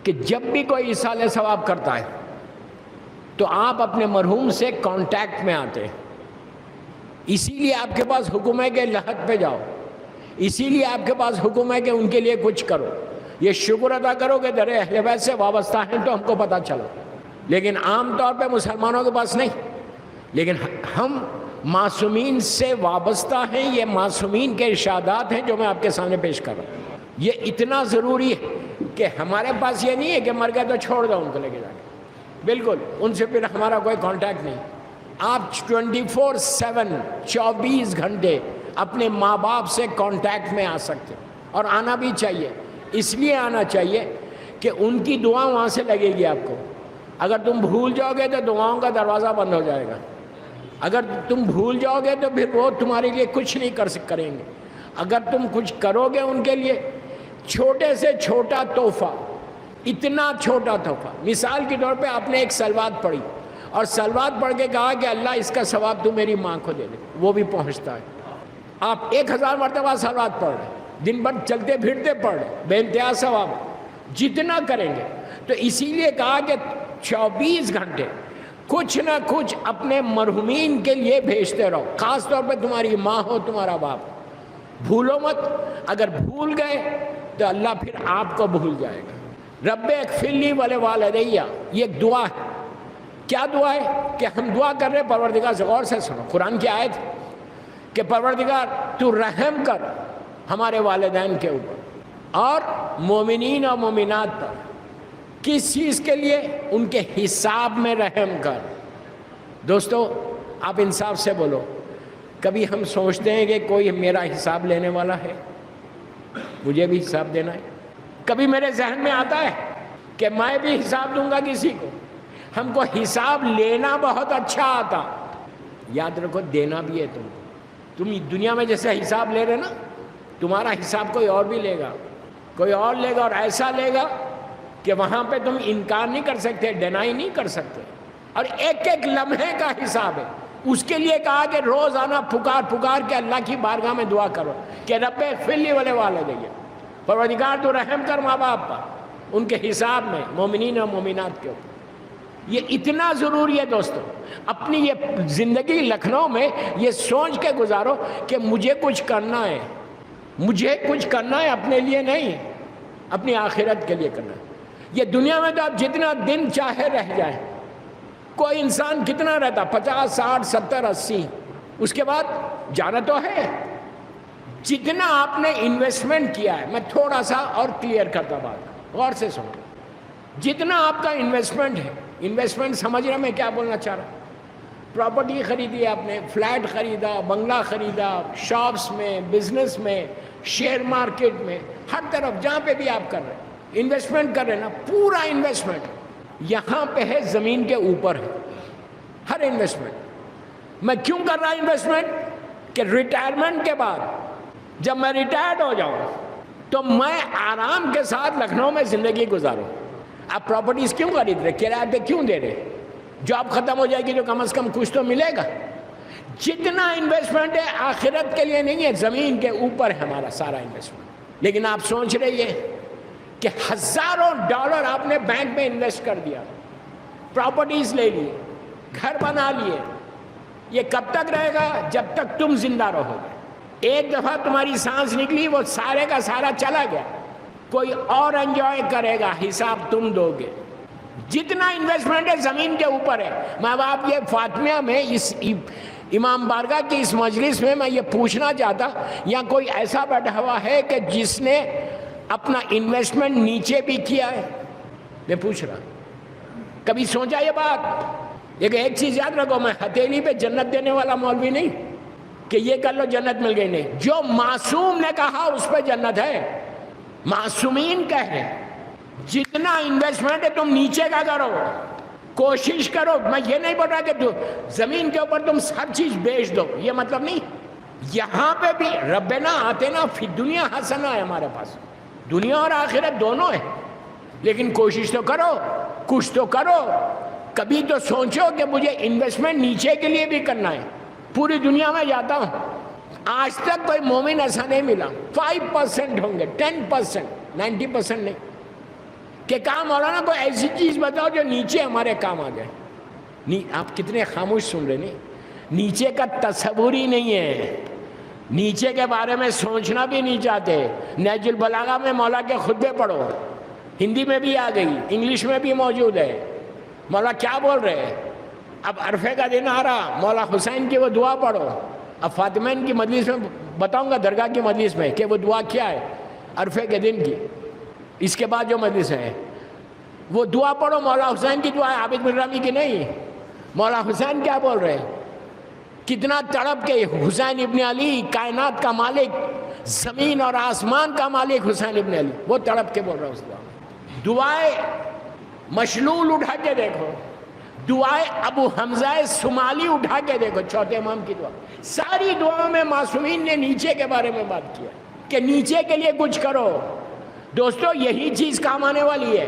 کہ جب بھی کوئی ایصال ثواب کرتا ہے تو آپ اپنے مرحوم سے کانٹیکٹ میں آتے ہیں، اسی لیے آپ کے پاس حکم ہے کہ لحد پہ جاؤ، اسی لیے آپ کے پاس حکم ہے کہ ان کے لیے کچھ کرو. یہ شکر ادا کرو کہ در اہل بیت سے وابستہ ہیں تو ہم کو پتہ چلو، لیکن عام طور پہ مسلمانوں کے پاس نہیں. لیکن ہم معصومین سے وابستہ ہیں، یہ معصومین کے ارشادات ہیں جو میں آپ کے سامنے پیش کر رہا ہوں. یہ اتنا ضروری ہے کہ ہمارے پاس یہ نہیں ہے کہ مر گئے تو چھوڑ دو ان کو لے کے جا کے، بالکل ان سے پھر ہمارا کوئی کانٹیکٹ نہیں. آپ 24/7 24 گھنٹے اپنے ماں باپ سے کانٹیکٹ میں آ سکتے، اور آنا بھی چاہیے. اس لیے آنا چاہیے کہ ان کی دعا وہاں سے لگے گی آپ کو. اگر تم بھول جاؤ گے تو دعاؤں کا دروازہ بند ہو جائے گا. اگر تم بھول جاؤ گے تو پھر وہ تمہارے لیے کچھ نہیں کریں گے. اگر تم کچھ کرو گے ان کے لیے، چھوٹے سے چھوٹا تحفہ، اتنا چھوٹا تحفہ، مثال کے طور پہ آپ نے ایک سلوات پڑھی اور سلوات پڑھ کے کہا کہ اللہ اس کا ثواب تو میری ماں کو دے دے، وہ بھی پہنچتا ہے. آپ 1000 مرتبہ سلوات پڑھ رہے، دن بھر چلتے پھرتے پڑھ رہے، بے انتہا ثواب جتنا کریں گے. تو اسی لیے کہا کہ 24 گھنٹے کچھ نہ کچھ اپنے مرحومین کے لیے بھیجتے رہو، خاص طور پہ تمہاری ماں ہو، تمہارا باپ. بھولو مت، اگر بھول گئے تو اللہ پھر آپ کو بھول جائے گا. رب اغفر لی ولوالدی، یہ ایک دعا ہے. کیا دعا ہے کہ ہم دعا کر رہے ہیں پروردگار سے؟ غور سے سنو، قرآن کی آیت کہ پروردگار تو رحم کر ہمارے والدین کے اوپر اور مومنین اور مومنات پر. کس چیز کے لیے؟ ان کے حساب میں رحم کر. دوستو آپ انصاف سے بولو، کبھی ہم سوچتے ہیں کہ کوئی میرا حساب لینے والا ہے، مجھے بھی حساب دینا ہے؟ کبھی میرے ذہن میں آتا ہے کہ میں بھی حساب دوں گا کسی کو؟ ہم کو حساب لینا بہت اچھا آتا، یاد رکھو دینا بھی ہے. تم دنیا میں جیسے حساب لے رہے نا، تمہارا حساب کوئی اور بھی لے گا، کوئی اور لے گا، اور ایسا لے گا کہ وہاں پہ تم انکار نہیں کر سکتے، ڈینائی نہیں کر سکتے. اور ایک ایک لمحے کا حساب ہے. اس کے لیے کہا کہ روزانہ پکار کے اللہ کی بارگاہ میں دعا کرو کہ رب اغفر لی ولوالدی، پروردگار تو رحم کر ماں باپ پر، ان کے حساب میں، مومنین اور مومنات کے اوپر. یہ اتنا ضروری ہے دوستو. اپنی یہ زندگی لکھنؤ میں یہ سوچ کے گزارو کہ مجھے کچھ کرنا ہے، مجھے کچھ کرنا ہے، اپنے لیے نہیں، اپنی آخرت کے لیے کرنا ہے. یہ دنیا میں تو آپ جتنا دن چاہے رہ جائیں، کوئی انسان کتنا رہتا؟ 50 60 70 80، اس کے بعد جانا تو ہے. جتنا آپ نے انویسٹمنٹ کیا ہے، میں تھوڑا سا اور کلیئر کرتا بات، غور سے سنو. جتنا آپ کا انویسٹمنٹ ہے، انویسٹمنٹ سمجھ رہے میں کیا بولنا چاہ رہا ہوں؟ پراپرٹی خریدی آپ نے، فلیٹ خریدا، بنگلہ خریدا، شاپس میں، بزنس میں، شیئر مارکیٹ میں، ہر طرف جہاں پہ بھی آپ کر رہے ہیں انویسٹمنٹ کر رہے ہیں نا، پورا انویسٹمنٹ یہاں پہ ہے، زمین کے اوپر ہے ہر انویسٹمنٹ. میں کیوں کر رہا انویسٹمنٹ؟ کہ ریٹائرمنٹ کے بعد جب میں ریٹائرڈ ہو جاؤں تو میں آرام کے ساتھ لکھنؤ میں زندگی گزاروں. آپ پراپرٹیز کیوں خرید رہے؟ کرایہ پہ کیوں دے رہے؟ جاب ختم ہو جائے گی تو کم از کم کچھ تو ملے گا. جتنا انویسٹمنٹ ہے آخرت کے لیے نہیں ہے، زمین کے اوپر ہے ہمارا سارا انویسٹمنٹ. لیکن آپ سوچ رہے ہیں کہ ہزاروں ڈالر آپ نے بینک میں انویسٹ کر دیا، پراپرٹیز لے لیے، گھر بنا لیے. یہ کب تک رہے گا؟ جب تک تم زندہ رہو گے. ایک دفعہ تمہاری سانس نکلی، وہ سارے کا سارا چلا گیا. کوئی اور انجوائے کرے گا، حساب تم دو گے. جتنا انویسٹمنٹ ہے زمین کے اوپر ہے. میں اب یہ فاطمیہ میں اس امام بارگاہ کی اس مجلس میں یہ پوچھنا چاہتا، یا کوئی ایسا بیٹھا ہوا ہے کہ جس نے اپنا انویسٹمنٹ نیچے بھی کیا ہے؟ میں پوچھ رہا، کبھی سوچا یہ بات؟ لیکن ایک چیز یاد رکھو، میں ہتھیلی پہ جنت دینے والا مولوی نہیں کہ یہ کر لو جنت مل گئی. نہیں، جو معصوم نے کہا اس پہ جنت ہے. معصومین کہہ رہے ہیں جتنا انویسٹمنٹ ہے تم نیچے کا کرو، کوشش کرو. میں یہ نہیں بول رہا کہ زمین کے اوپر تم سب چیز بیچ دو، یہ مطلب نہیں. یہاں پہ بھی ربنا آتنا فی الدنیا حسنہ ہے ہمارے پاس، دنیا اور آخرت دونوں ہے. لیکن کوشش تو کرو، کچھ تو کرو. کبھی تو سوچو کہ مجھے انویسٹمنٹ نیچے کے لیے بھی کرنا ہے. پوری دنیا میں جاتا ہوں، آج تک کوئی مومن ایسا نہیں ملا. 5% ہوں گے، 10%، 90% نہیں. کہ کہا مولانا کوئی ایسی چیز بتاؤ جو نیچے ہمارے کام آ جائے. آپ کتنے خاموش سن رہے نہیں. نیچے کا تصور ہی نہیں ہے, نیچے کے بارے میں سوچنا بھی نہیں چاہتے. نہج البلاغہ میں مولا کے خطبے پڑھو, ہندی میں بھی آ گئی, انگلش میں بھی موجود ہے. مولا کیا بول رہے ہیں؟ اب عرفے کا دن آ رہا, مولا حسین کی وہ دعا پڑھو. اب فاطمین کی مجلس میں بتاؤں گا, درگاہ کی مجلس میں, کہ وہ دعا کیا ہے عرفے کے دن کی. اس کے بعد جو مجلس ہے وہ دعا پڑھو, مولا حسین کی دعا ہے, عابد بن رامی کی نہیں. مولا حسین کیا بول رہے ہیں؟ کتنا تڑپ کے حسین ابن علی, کائنات کا مالک, زمین اور آسمان کا مالک حسین ابن علی, وہ تڑپ کے بول رہا ہے اس دعا میں. دعائیں مشلول اٹھا کے دیکھو, دعائیں ابو حمزہ سمالی اٹھا کے دیکھو, چوتھے امام کی دعا. ساری دعاؤں میں معصومین نے نیچے کے بارے میں بات کیا کہ نیچے کے لیے کچھ کرو. دوستو یہی چیز کام آنے والی ہے,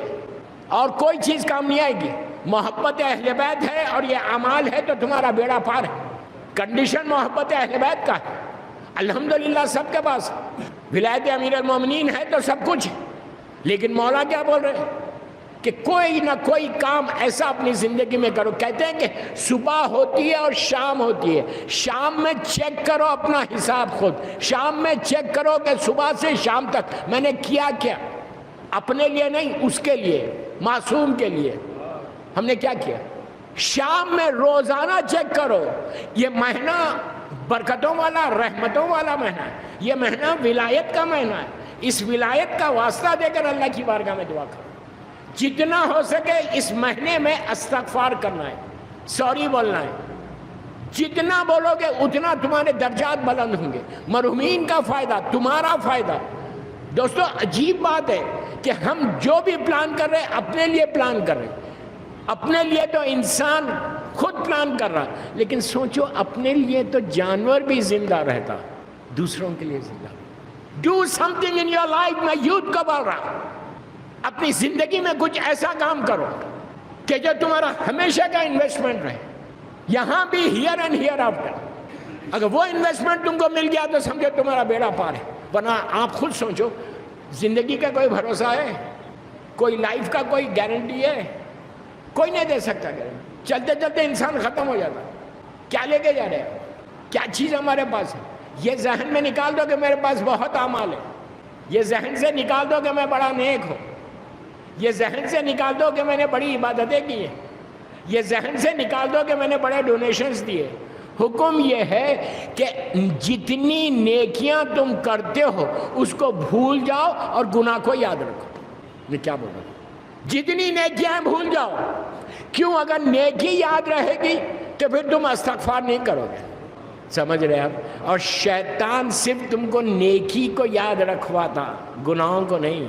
اور کوئی چیز کام نہیں آئے گی. محبت اہل بیت ہے اور یہ اعمال ہے تو تمہارا بیڑا پار ہے. کنڈیشن محبت اہل بیت کا ہے, الحمدللہ سب کے پاس. ولایت امیر المومنین ہے تو سب کچھ ہے. لیکن مولا کیا بول رہے ہیں کہ کوئی نہ کوئی کام ایسا اپنی زندگی میں کرو. کہتے ہیں کہ صبح ہوتی ہے اور شام ہوتی ہے, شام میں چیک کرو اپنا حساب خود. شام میں چیک کرو کہ صبح سے شام تک میں نے کیا کیا, اپنے لیے نہیں, اس کے لیے, معصوم کے لیے ہم نے کیا کیا. شام میں روزانہ چیک کرو. یہ مہینہ برکتوں والا, رحمتوں والا مہینہ ہے. یہ مہینہ ولایت کا مہینہ ہے. اس ولایت کا واسطہ دے کر اللہ کی بارگاہ میں دعا کرو. جتنا ہو سکے اس مہینے میں استغفار کرنا ہے, سوری بولنا ہے. جتنا بولو گے اتنا تمہارے درجات بلند ہوں گے. مرحومین کا فائدہ, تمہارا فائدہ. دوستو عجیب بات ہے کہ ہم جو بھی پلان کر رہے ہیں اپنے لیے پلان کر رہے ہیں. اپنے لیے تو انسان خود پلان کر رہا, لیکن سوچو اپنے لیے تو جانور بھی زندہ رہتا, دوسروں کے لیے زندہ. Do some thing in your life. میں یوتھ کو بول رہا ہوں, اپنی زندگی میں کچھ ایسا کام کرو کہ جو تمہارا ہمیشہ کا انویسٹمنٹ رہے, یہاں بھی, ہیئر اینڈ ہیئر آفٹر. اگر وہ انویسٹمنٹ تم کو مل گیا تو سمجھو تمہارا بیڑا پار ہے. ورنہ آپ خود سوچو, زندگی کا کوئی بھروسہ ہے؟ کوئی لائف کا کوئی گارنٹی ہے؟ کوئی نہیں دے سکتا گارنٹی. چلتے چلتے انسان ختم ہو جاتا. کیا لے کے جا رہے ہیں؟ کیا چیز ہمارے پاس ہے؟ یہ ذہن میں نکال دو کہ میرے پاس بہت اعمال ہے. یہ ذہن سے نکال دو کہ میں بڑا نیک ہوں. یہ ذہن سے نکال دو کہ میں نے بڑی عبادتیں کی ہیں. یہ ذہن سے نکال دو کہ میں نے بڑے ڈونیشنز دیے. حکم یہ ہے کہ جتنی نیکیاں تم کرتے ہو اس کو بھول جاؤ اور گناہ کو یاد رکھو. میں کیا بول رہا ہوں؟ جتنی نیکیاں بھول جاؤ. کیوں؟ اگر نیکی یاد رہے گی تو پھر تم استغفار نہیں کرو گے. سمجھ رہے آپ؟ اور شیطان صرف تم کو نیکی کو یاد رکھواتا, گناہوں کو نہیں.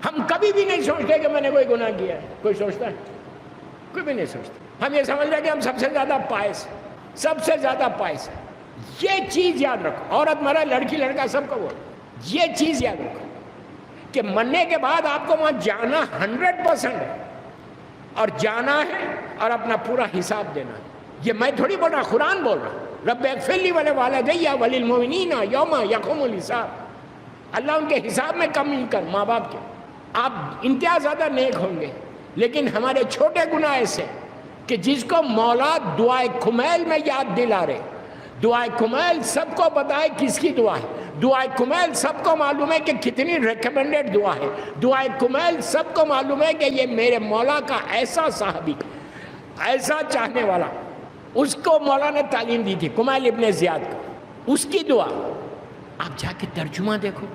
ہم کبھی بھی نہیں سوچتے کہ میں نے کوئی گناہ کیا ہے. کوئی سوچتا ہے؟ کوئی بھی نہیں سوچتا. ہم یہ سمجھ رہے کہ ہم سب سے زیادہ پائس, سب سے زیادہ پائس ہے. یہ چیز یاد رکھو. عورت مرد, لڑکی لڑکا, سب کو بول, یہ چیز یاد رکھو کہ مرنے کے بعد آپ کو وہاں جانا 100% ہے, اور جانا ہے اور اپنا پورا حساب دینا ہے. یہ میں تھوڑی بول رہا, قرآن بول رہا. رب اغفر لی ولوالدی وللمؤمنین یوم یقوم الحساب. اللہ ان کے حساب میں کمی کر, ماں باپ کے. آپ انتہا زیادہ نیک ہوں گے, لیکن ہمارے چھوٹے گناہ ایسے کہ جس کو مولا دعائے کمیل میں یاد دلا رہے. دعائے کمیل سب کو بتائے کس کی دعا ہے. دعائے کمیل سب کو معلوم ہے کہ کتنی ریکمنڈڈ دعا ہے. دعائے کمیل سب کو معلوم ہے کہ یہ میرے مولا کا ایسا صحابی, ایسا چاہنے والا, اس کو مولا نے تعلیم دی تھی, کمیل ابن زیاد کو. اس کی دعا آپ جا کے ترجمہ دیکھو.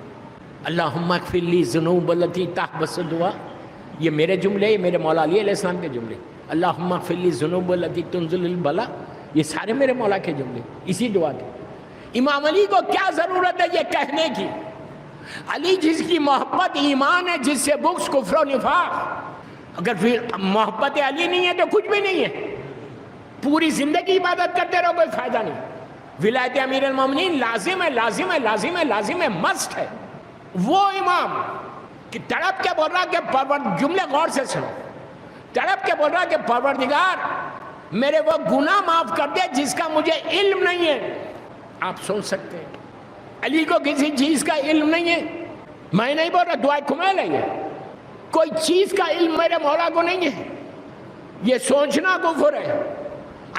اللہم اغفر لی ذنوب التی تحبس دعا. یہ میرے جملے, یہ میرے مولا علی علیہ السلام کے جملے. اللہم اغفر لی ذنوب التی تنزل البلا, یہ سارے میرے مولا کے جملے اسی دعا کے. امام علی کو کیا ضرورت ہے یہ کہنے کی؟ علی جس کی محبت ایمان ہے, جس سے بغض کفر و نفاق. اگر پھر محبت علی نہیں ہے تو کچھ بھی نہیں ہے. پوری زندگی عبادت کرتے رہو, کوئی فائدہ نہیں. ولایت امیر المومنین لازم ہے, لازم ہے, لازم ہے, لازم ہے, مست ہے. وہ امام کہ تڑپ کے بول رہا کہ جملے غور سے سنو, تڑپ کے بول رہا کہ پروردگار میرے وہ گناہ معاف کر دے جس کا مجھے علم نہیں ہے. آپ سوچ سکتے ہیں علی کو کسی چیز کا علم نہیں ہے. میں نہیں بول رہا, دعائے کمیل ہے یہ. کوئی چیز کا علم میرے مولا کو نہیں ہے، یہ سوچنا کفر ہے۔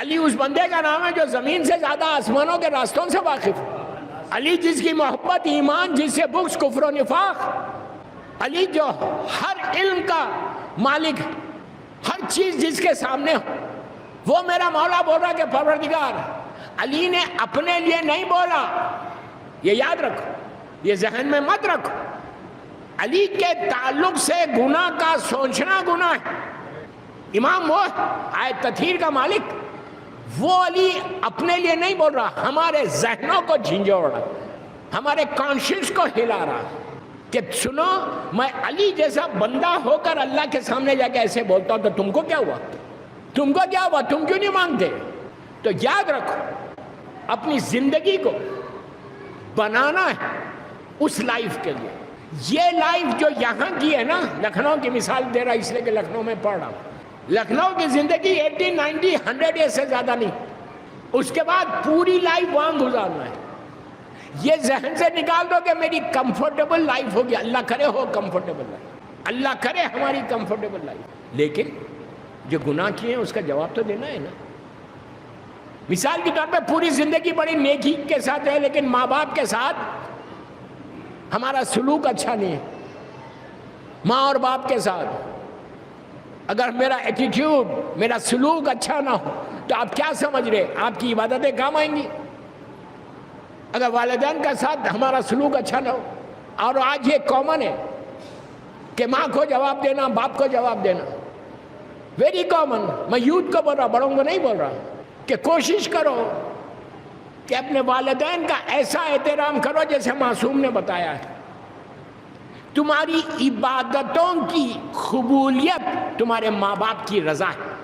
علی اس بندے کا نام ہے جو زمین سے زیادہ آسمانوں کے راستوں سے واقف ہے۔ علی جس کی محبت ایمان، جس سے بغض کفر و نفاق، علی جو ہر علم کا مالک، ہر چیز جس کے سامنے ہو، وہ میرا مولا بول رہا کہ پروردگار۔ علی نے اپنے لیے نہیں بولا، یہ یاد رکھو، یہ ذہن میں مت رکھو۔ علی کے تعلق سے گناہ کا سوچنا گناہ ہے۔ امام وہ آیت تطہیر کا مالک، وہ علی اپنے لیے نہیں بول رہا، ہمارے ذہنوں کو جھنجھوڑ رہا، ہمارے کانشنس کو ہلا رہا کہ سنو، میں علی جیسا بندہ ہو کر اللہ کے سامنے جا کے ایسے بولتا ہوں تو تم کو کیا ہوا؟ تم کو کیا ہوا؟ تم کیوں نہیں مانگتے؟ تو یاد رکھو، اپنی زندگی کو بنانا ہے اس لائف کے لیے۔ یہ لائف جو یہاں کی ہے نا، لکھنؤ کی مثال دے رہا اس لیے کہ لکھنؤ میں پڑھ رہا ہوں، لکھنؤ کی زندگی 80 90 100 ایئر سے زیادہ نہیں، اس کے بعد پوری لائف وہاں گزارنا ہے۔ یہ ذہن سے نکال دو کہ میری کمفرٹیبل لائف ہوگی، اللہ کرے ہو کمفرٹیبل لائف، اللہ کرے ہماری کمفرٹیبل لائف، لیکن جو گناہ کیے ہیں اس کا جواب تو دینا ہے نا۔ مثال کے طور پہ پوری زندگی بڑی نیکی کے ساتھ ہے، لیکن ماں باپ کے ساتھ ہمارا سلوک اچھا نہیں ہے۔ ماں اور باپ کے ساتھ اگر میرا ایٹیٹیوڈ، میرا سلوک اچھا نہ ہو تو آپ کیا سمجھ رہے آپ کی عبادتیں کام آئیں گی؟ اگر والدین کے ساتھ ہمارا سلوک اچھا نہ ہو، اور آج یہ کامن ہے کہ ماں کو جواب دینا، باپ کو جواب دینا، ویری کامن۔ میں یوتھ کو بول رہا، بڑوں کو نہیں بول رہا، کہ کوشش کرو کہ اپنے والدین کا ایسا احترام کرو جیسے معصوم نے بتایا ہے۔ تمہاری عبادتوں کی قبولیت تمہارے ماں باپ کی رضا ہے۔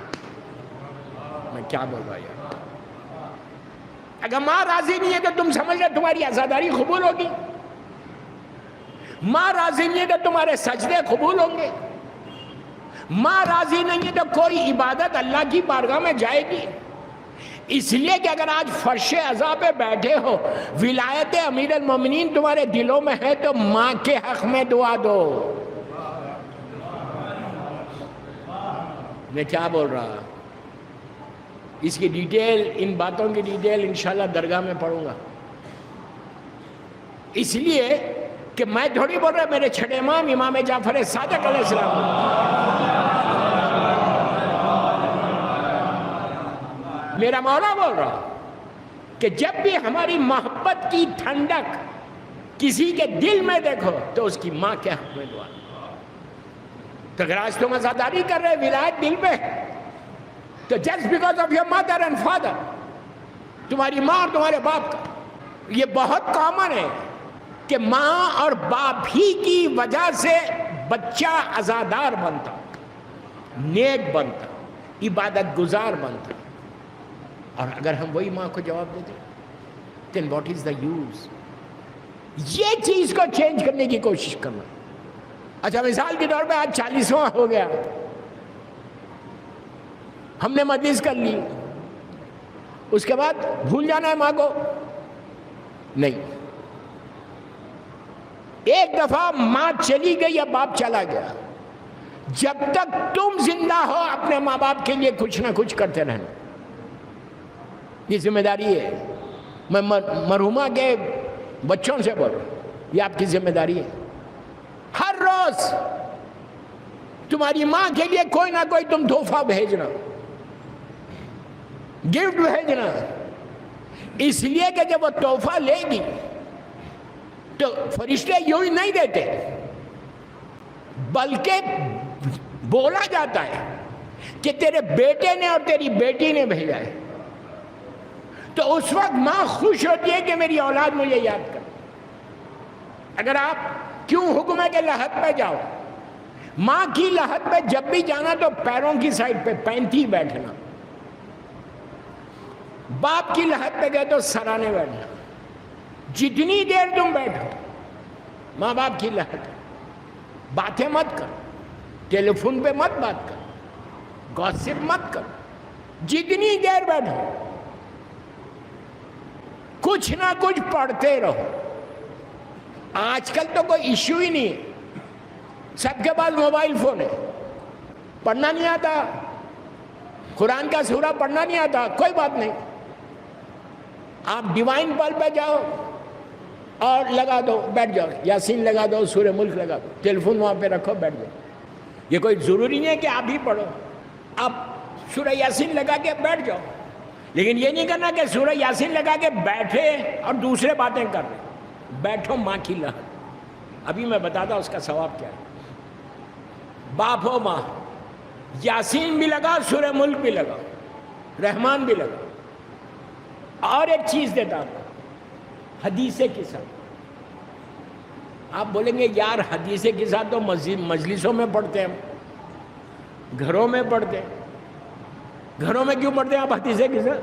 میں کیا بول رہا یار؟ اگر ماں راضی نہیں ہے تو تم سمجھ رہے تمہاری عزاداری قبول ہوگی؟ ماں راضی نہیں ہے تو تمہارے سجدے قبول ہوں گے؟ ماں راضی نہیں ہے تو کوئی عبادت اللہ کی بارگاہ میں جائے گی؟ اس لیے کہ اگر آج فرش عزا پہ بیٹھے ہو، ولایت امیر المومنین تمہارے دلوں میں ہے، تو ماں کے حق میں دعا دو۔ میں کیا بول رہا؟ اس کی ڈیٹیل، ان باتوں کی ڈیٹیل انشاءاللہ درگاہ میں پڑھوں گا، اس لیے کہ میں تھوڑی بول رہا، میرے چھٹے امام امام جعفر صادق علیہ السلام، میرا مولا بول رہا کہ جب بھی ہماری محبت کی ٹھنڈک کسی کے دل میں دیکھو تو اس کی ماں کے حق میں دعا۔ تو اگر آج تم عزاداری کر رہے ولایت دل پہ، تو just because of your mother and father, تمہاری ماں اور تمہارے باپ کا، یہ بہت کامن ہے کہ ماں اور باپ ہی کی وجہ سے بچہ عزادار بنتا، نیک بنتا، عبادت گزار بنتا۔ اور اگر ہم وہی ماں کو جواب دیتے then what is the use؟ یہ چیز کو چینج کرنے کی کوشش کرنا۔ اچھا مثال کے طور پہ آج 40واں ہو گیا، ہم نے مجلس کر لی، اس کے بعد بھول جانا ہے ماں کو؟ نہیں، ایک دفعہ ماں چلی گئی یا باپ چلا گیا، جب تک تم زندہ ہو اپنے ماں باپ کے لیے کچھ نہ کچھ کرتے رہنا، یہ ذمہ داری ہے۔ میں مرحومہ کے بچوں سے بول رہا ہوں، یہ آپ کی ذمہ داری ہے۔ ہر روز تمہاری ماں کے لیے کوئی نہ کوئی تم تحفہ بھیجنا، گفٹ بھیجنا، اس لیے کہ جب وہ تحفہ لے گی تو فرشتے یوں ہی نہیں دیتے، بلکہ بولا جاتا ہے کہ تیرے بیٹے نے اور تیری بیٹی نے بھیجا ہے، تو اس وقت ماں خوش ہوتی ہے کہ میری اولاد مجھے یاد کر۔ اگر آپ کیوں حکم ہے کہ لحد پہ جاؤ، ماں کی لحد پہ جب بھی جانا تو پیروں کی سائڈ پہ پینتی بیٹھنا، باپ کی لحد پہ گئے تو سرانے بیٹھنا، جتنی دیر تم بیٹھو ماں باپ کی لحد، باتیں مت کر، ٹیلی فون پہ مت بات کر، گوسپ مت کر، جتنی دیر بیٹھو کچھ نہ کچھ پڑھتے رہو۔ آج کل تو کوئی ایشو ہی نہیں ہے، سب کے پاس موبائل فون ہے، پڑھنا نہیں آتا، قرآن کا سورہ پڑھنا نہیں آتا، کوئی بات نہیں، آپ ڈیوائن پل پہ جاؤ اور لگا دو، بیٹھ جاؤ، یاسین لگا دو، سورہ ملک لگا دو، ٹیلی فون وہاں پہ رکھو، بیٹھ جاؤ۔ یہ کوئی ضروری نہیں ہے کہ آپ ہی پڑھو، آپ سورہ یاسین لگا کے بیٹھ جاؤ، لیکن یہ نہیں کرنا کہ سورہ یاسین لگا کے بیٹھے اور دوسرے باتیں کر رہے۔ بیٹھو ماں کی لہر، ابھی میں بتاتا اس کا ثواب کیا ہے۔ باپ ہو ماں، یاسین بھی لگا، سورہ ملک بھی لگا، رحمان بھی لگا۔ اور ایک چیز دیتا ہوں، حدیث قصہ۔ آپ بولیں گے یار حدیث قصہ تو مجلسوں میں پڑھتے ہیں، گھروں میں پڑھتے ہیں، گھروں میں کیوں پڑھتے ہیں آپ حدیث قصہ؟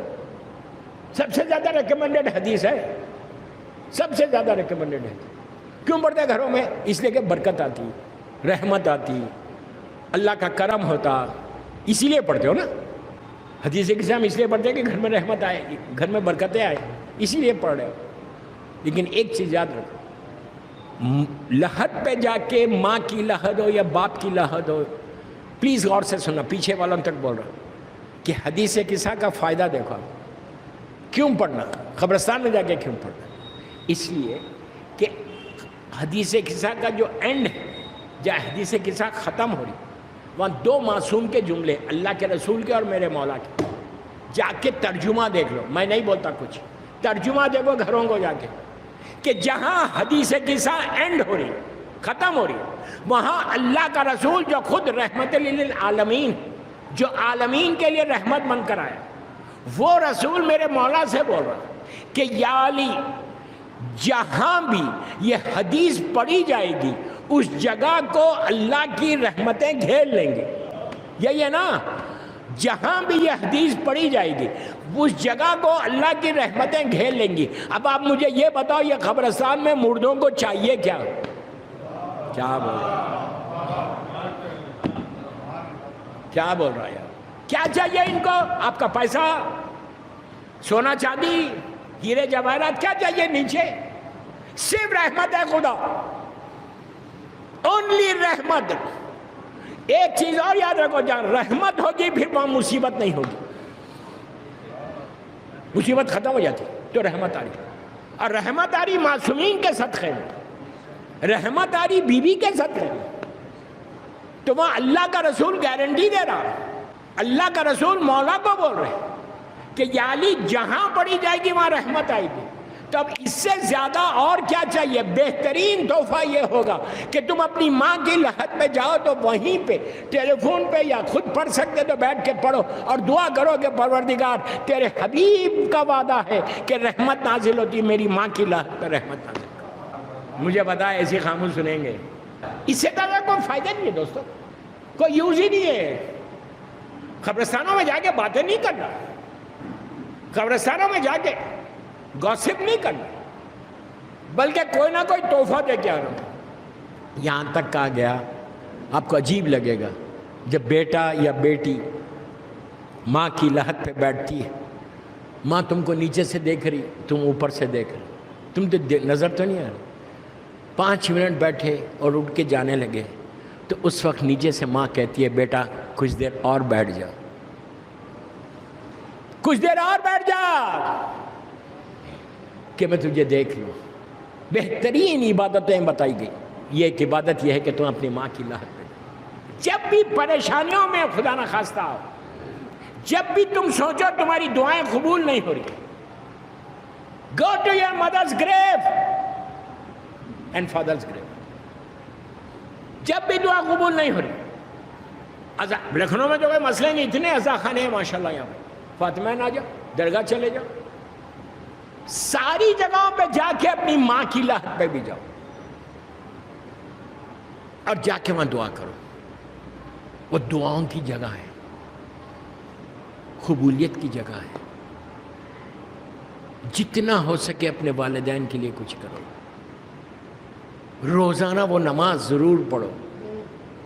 سب سے زیادہ ریکمنڈڈ حدیث ہے، سب سے زیادہ ریکمنڈڈ ہے۔ کیوں پڑھتے ہیں گھروں میں؟ اس لیے کہ برکت آتی، رحمت آتی، اللہ کا کرم ہوتا، اسی لیے پڑھتے ہو نا حدیث قصہ۔ ہم اس لیے پڑھتے ہیں کہ گھر میں رحمت آئے، گھر میں برکتیں آئے، اسی لیے پڑھ رہے ہو۔ لیکن ایک چیز یاد رکھو، لحد پہ جا کے ماں کی لحد ہو یا باپ کی لحد ہو، پلیز غور سے سننا، پیچھے والوں تک بول رہا ہوں کہ حدیث قصہ کا فائدہ دیکھو۔ کیوں پڑھنا؟ قبرستان میں جا کے کیوں پڑھنا؟ اس لیے کہ حدیث قصہ کا جو اینڈ ہے، جہاں حدیث قصہ ختم ہو رہی، وہاں دو معصوم کے جملے، اللہ کے رسول کے اور میرے مولا کے، جا کے ترجمہ دیکھ لو، میں نہیں بولتا کچھ، ترجمہ دیکھو گھروں کو جا کے، کہ جہاں حدیث قصہ اینڈ ہو رہی، ختم ہو رہی، وہاں اللہ کا رسول جو خود رحمت للعالمین، جو عالمین کے لیے رحمت بن کر آیا، وہ رسول میرے مولا سے بول رہا کہ یا علی، جہاں بھی یہ حدیث پڑھی جائے گی اس جگہ کو اللہ کی رحمتیں گھیر لیں گے۔ یہی ہے نا، جہاں بھی یہ حدیث پڑھی جائے گی اس جگہ کو اللہ کی رحمتیں گھیر لیں گی۔ اب آپ مجھے یہ بتاؤ، یہ قبرستان میں مردوں کو چاہیے کیا؟ کیا بول رہا ہے؟ کیا بول رہا ہے؟ کیا چاہیے ان کو؟ آپ کا پیسہ، سونا چاندی، ہیرے جواہرات، کیا چاہیے نیچے؟ صرف رحمت ہے خدا، اونلی رحمت۔ ایک چیز اور یاد رکھو، جہاں رحمت ہوگی پھر وہاں مصیبت نہیں ہوگی، مصیبت ختم ہو جاتی تو رحمت آ رہی، اور رحمت آ رہی معصومین کے صدقے میں، رحمت آ رہی بیوی کے صدقے میں، تو وہاں اللہ کا رسول گارنٹی دے رہا، اللہ کا رسول مولا کو بول رہے کہ یا علی جہاں پڑھی جائے گی وہاں رحمت آئے گی۔ تو اب اس سے زیادہ اور کیا چاہیے؟ بہترین تحفہ یہ ہوگا کہ تم اپنی ماں کی لحد پہ جاؤ تو وہیں پہ ٹیلی فون پہ یا خود پڑھ سکتے تو بیٹھ کے پڑھو اور دعا کرو کہ پروردگار تیرے حبیب کا وعدہ ہے کہ رحمت نازل ہوتی، میری ماں کی لحد پہ رحمت نازل کرو۔ مجھے پتا ہے ایسی خاموش سنیں گے، اس سے زیادہ کوئی فائدہ نہیں ہے دوستو، کوئی یوز ہی نہیں ہے۔ قبرستانوں میں جا کے باتیں نہیں کرنا، قبرستانوں میں جا کے گوسپ نہیں کرنا، بلکہ کوئی نہ کوئی تحفہ دے کے آنا۔ یہاں تک کہا گیا، آپ کو عجیب لگے گا، جب بیٹا یا بیٹی ماں کی لحد پہ بیٹھتی ہے، ماں تم کو نیچے سے دیکھ رہی، تم اوپر سے دیکھ رہی، تم تو نظر تو نہیں آ رہی، 5 منٹ بیٹھے اور اٹھ کے جانے لگے تو اس وقت نیچے سے ماں کہتی ہے بیٹا کچھ دیر اور بیٹھ جا، کچھ دیر اور بیٹھ جا کہ میں تجھے دیکھ لوں۔ بہترین عبادتیں بتائی گئی، یہ ایک عبادت یہ ہے کہ تم اپنی ماں کی لحد پہ جب بھی پریشانیوں میں خدا نہ خواستہ ہو، جب بھی تم سوچو تمہاری دعائیں قبول نہیں ہو رہی، go to your mother's grave and father's grave۔ جب بھی دعا قبول نہیں ہو رہی، لکھنؤ میں جو کوئی مسئلے نہیں، اتنے عزا خانے ہیں ماشاءاللہ، یہاں پہ فاطمہ آ جاؤ، درگاہ چلے جاؤ، ساری جگہوں پہ جا کے اپنی ماں کی لحد پہ بھی جاؤ اور جا کے وہاں دعا کرو۔ وہ دعاؤں کی جگہ ہے، قبولیت کی جگہ ہے۔ جتنا ہو سکے اپنے والدین کے لیے کچھ کرو، روزانہ وہ نماز ضرور پڑھو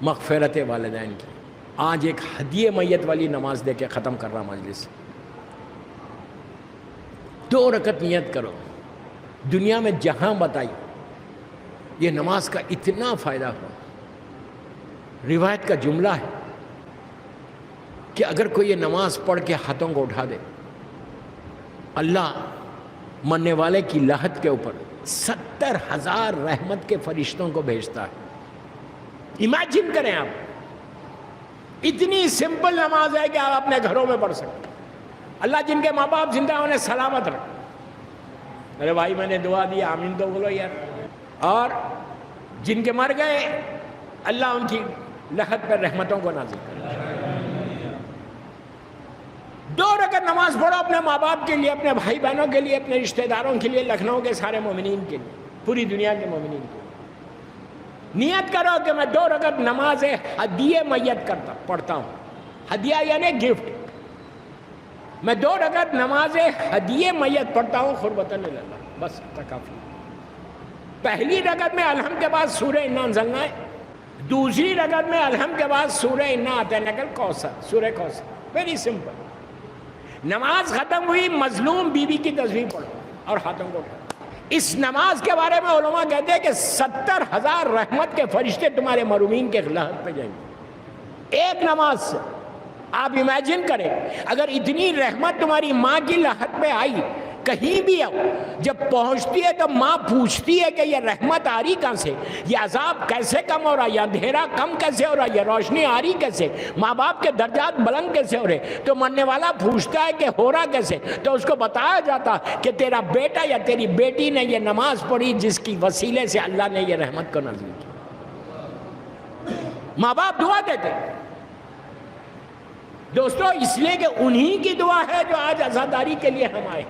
مغفرت والدین کی۔ آج ایک ہدیہ میت والی نماز دے کے ختم کر رہا مجلس، 2 رکعت نیت کرو، دنیا میں جہاں بتائی یہ نماز کا اتنا فائدہ ہو، روایت کا جملہ ہے کہ اگر کوئی یہ نماز پڑھ کے ہاتھوں کو اٹھا دے، اللہ مرنے والے کی لحد کے اوپر 70,000 رحمت کے فرشتوں کو بھیجتا ہے۔ امیجن کریں آپ، اتنی سمپل نماز ہے کہ آپ اپنے گھروں میں پڑھ سکتے۔ اللہ جن کے ماں باپ زندہ انہیں سلامت رکھ۔ میرے بھائی میں نے دعا دی، آمین تو بولو یار۔ اور جن کے مر گئے اللہ ان کی لحد پر رحمتوں کو نازل کرے۔ 2 رکعت نماز پڑھو اپنے ماں باپ کے لیے، اپنے بھائی بہنوں کے لیے، اپنے رشتہ داروں کے لیے، لکھنؤ کے سارے مومنین کے لیے، پوری دنیا کے مومنین کے لیے۔ نیت کرو کہ میں 2 رکعت نماز ہدیہ میت پڑھتا ہوں۔ ہدیہ یعنی گفٹ۔ میں 2 رکعت نماز ہدیہ میت پڑھتا ہوں قربۃ اللہ، بس کافی۔ پہلی رکعت میں الحمد کے بعد سورہ انا انزلنا ہے، دوسری رکعت میں الحمد کے بعد سورہ انا اعطیناک الکوثر، سورہ کوثر۔ Very simple. نماز ختم ہوئی، مظلوم بیوی کی تسبیح پڑھو اور ہاتھوں کو اٹھاؤ۔ اس نماز کے بارے میں علماء کہتے ہیں کہ 70,000 رحمت کے فرشتے تمہارے مرحومین کے لحد پہ جائیں گے ایک نماز سے۔ آپ امیجن کریں اگر اتنی رحمت تمہاری ماں کی لحد پہ آئی، کہیں بھی آؤ، جب پہنچتی ہے تو ماں پوچھتی ہے کہ یہ رحمت آ رہی کہاں سے، یہ عذاب کیسے کم ہو رہا، یہ اندھیرا کم کیسے ہو رہا، یہ روشنی آ رہی کیسے، ماں باپ کے درجات بلند کیسے ہو رہے۔ تو مرنے والا پوچھتا ہے کہ ہو رہا کیسے، تو اس کو بتایا جاتا کہ تیرا بیٹا یا تیری بیٹی نے یہ نماز پڑھی جس کی وسیلے سے اللہ نے یہ رحمت کو نازل کی۔ ماں باپ دعا دیتے دوستو، اس لیے کہ انہی کی دعا ہے جو آج عزاداری کے لیے ہم آئے۔